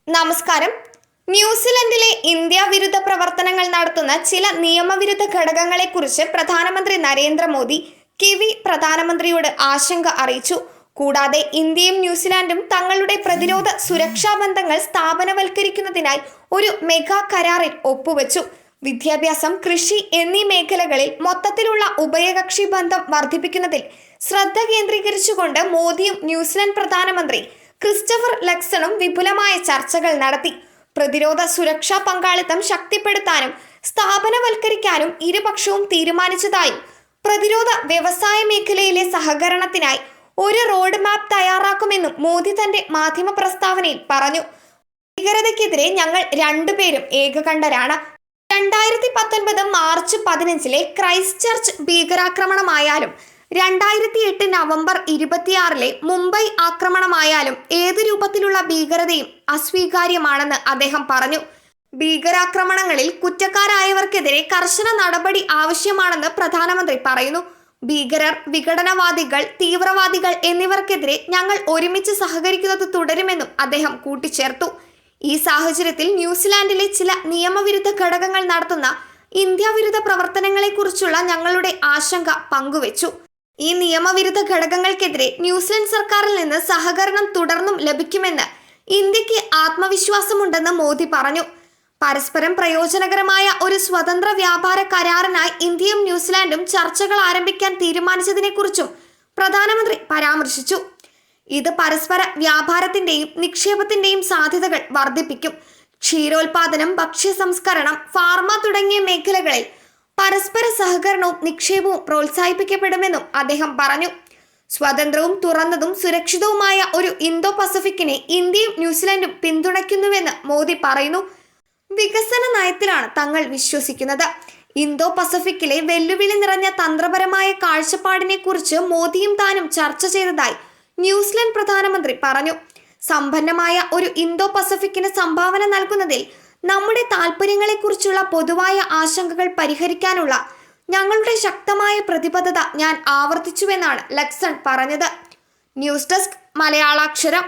നമസ്കാരം. ന്യൂസിലൻഡിലെ ഇന്ത്യ വിരുദ്ധ പ്രവർത്തനങ്ങൾ നടത്തുന്ന ചില നിയമവിരുദ്ധ ഘടകങ്ങളെക്കുറിച്ച് പ്രധാനമന്ത്രി നരേന്ദ്രമോദി കിവി പ്രധാനമന്ത്രിയോട് ആശങ്ക അറിയിച്ചു. കൂടാതെ ഇന്ത്യയും ന്യൂസിലാൻഡും തങ്ങളുടെ പ്രതിരോധ സുരക്ഷാ ബന്ധങ്ങൾ സ്ഥാപനവൽക്കരിക്കുന്നതിനായി ഒരു മെഗാ കരാറിൽ ഒപ്പുവെച്ചു. വിദ്യാഭ്യാസം, കൃഷി എന്നീ മേഖലകളിൽ മൊത്തത്തിലുള്ള ഉഭയകക്ഷി ബന്ധം വർദ്ധിപ്പിക്കുന്നതിൽ ശ്രദ്ധ കേന്ദ്രീകരിച്ചുകൊണ്ട് മോദിയും ന്യൂസിലൻഡ് പ്രധാനമന്ത്രി ക്രിസ്റ്റഫർ ലക്സണും വിപുലമായ ചർച്ചകൾ നടത്തി. പ്രതിരോധ സുരക്ഷാ പങ്കാളിത്തം ശക്തിപ്പെടുത്താനും സ്ഥാപനവൽക്കരിക്കാനും ഇരുപക്ഷവും തീരുമാനിച്ചതായും പ്രതിരോധ വ്യവസായ മേഖലയിലെ സഹകരണത്തിനായി ഒരു റോഡ് മാപ്പ് തയ്യാറാക്കുമെന്നും മോദി തന്റെ മാധ്യമ പ്രസ്താവനയിൽ പറഞ്ഞു. ഭീകരതയ്ക്കെതിരെ ഞങ്ങൾ രണ്ടുപേരും ഏകകണ്ഠരാണ്. 2019 മാർച്ച് 15 ക്രൈസ്റ്റ് ചർച്ച് ഭീകരാക്രമണമായാലും 2008 നവംബർ 26 മുംബൈ ആക്രമണമായാലും ഏത് രൂപത്തിലുള്ള ഭീകരതയും അസ്വീകാര്യമാണെന്ന് അദ്ദേഹം പറഞ്ഞു. ഭീകരാക്രമണങ്ങളിൽ കുറ്റക്കാരായവർക്കെതിരെ കർശന നടപടി ആവശ്യമാണെന്ന് പ്രധാനമന്ത്രി പറയുന്നു. ഭീകരർ, വിഘടനവാദികൾ, തീവ്രവാദികൾ എന്നിവർക്കെതിരെ ഞങ്ങൾ ഒരുമിച്ച് സഹകരിക്കുന്നത് തുടരുമെന്നും അദ്ദേഹം കൂട്ടിച്ചേർത്തു. ഈ സാഹചര്യത്തിൽ ന്യൂസിലാൻഡിലെ ചില നിയമവിരുദ്ധ ഘടകങ്ങൾ നടത്തുന്ന ഇന്ത്യ വിരുദ്ധ പ്രവർത്തനങ്ങളെക്കുറിച്ചുള്ള ഞങ്ങളുടെ ആശങ്ക പങ്കുവച്ചു. ഈ നിയമവിരുദ്ധ ഘടകങ്ങൾക്കെതിരെ ന്യൂസിലൻഡ് സർക്കാരിൽ നിന്ന് സഹകരണം തുടർന്നും ലഭിക്കുമെന്ന് ഇന്ത്യക്ക് ആത്മവിശ്വാസമുണ്ടെന്ന് മോദി പറഞ്ഞു. പരസ്പരം പ്രയോജനകരമായ ഒരു സ്വതന്ത്ര വ്യാപാര കരാറിനായി ഇന്ത്യയും ന്യൂസിലാൻഡും ചർച്ചകൾ ആരംഭിക്കാൻ തീരുമാനിച്ചതിനെക്കുറിച്ചും പ്രധാനമന്ത്രി പരാമർശിച്ചു. ഇത് പരസ്പര വ്യാപാരത്തിന്റെയും നിക്ഷേപത്തിന്റെയും സാധ്യതകൾ വർദ്ധിപ്പിക്കും. ക്ഷീരോത്പാദനം, ഭക്ഷ്യ സംസ്കരണം, ഫാർമ തുടങ്ങിയ മേഖലകളിൽ പരസ്പര സഹകരണവും നിക്ഷേപവും പ്രോത്സാഹിപ്പിക്കപ്പെടുമെന്നും അദ്ദേഹം പറഞ്ഞു. സ്വതന്ത്രവും തുറന്നതും സുരക്ഷിതവുമായ ഒരു ഇന്തോ പസഫിക്കിനെ ഇന്ത്യയും ന്യൂസിലാൻഡും പിന്തുണയ്ക്കുന്നുവെന്ന് മോദി പറയുന്നു. വികസന നയത്തിലാണ് തങ്ങൾ വിശ്വസിക്കുന്നത്. ഇന്തോ പസഫിക്കിലെ വെല്ലുവിളി നിറഞ്ഞ തന്ത്രപരമായ കാഴ്ചപ്പാടിനെ കുറിച്ച് മോദിയും താനും ചർച്ച ചെയ്തതായി ന്യൂസിലൻഡ് പ്രധാനമന്ത്രി പറഞ്ഞു. സമ്പന്നമായ ഒരു ഇന്തോ പസഫിക്കിന് സംഭാവന നൽകുന്നതിൽ നമ്മുടെ താൽപ്പര്യങ്ങളെക്കുറിച്ചുള്ള പൊതുവായ ആശങ്കകൾ പരിഹരിക്കാനുള്ള ഞങ്ങളുടെ ശക്തമായ പ്രതിബദ്ധത ഞാൻ ആവർത്തിച്ചുവെന്നാണ് ലക്സൺ പറഞ്ഞത്. News desk മലയാളാക്ഷരം.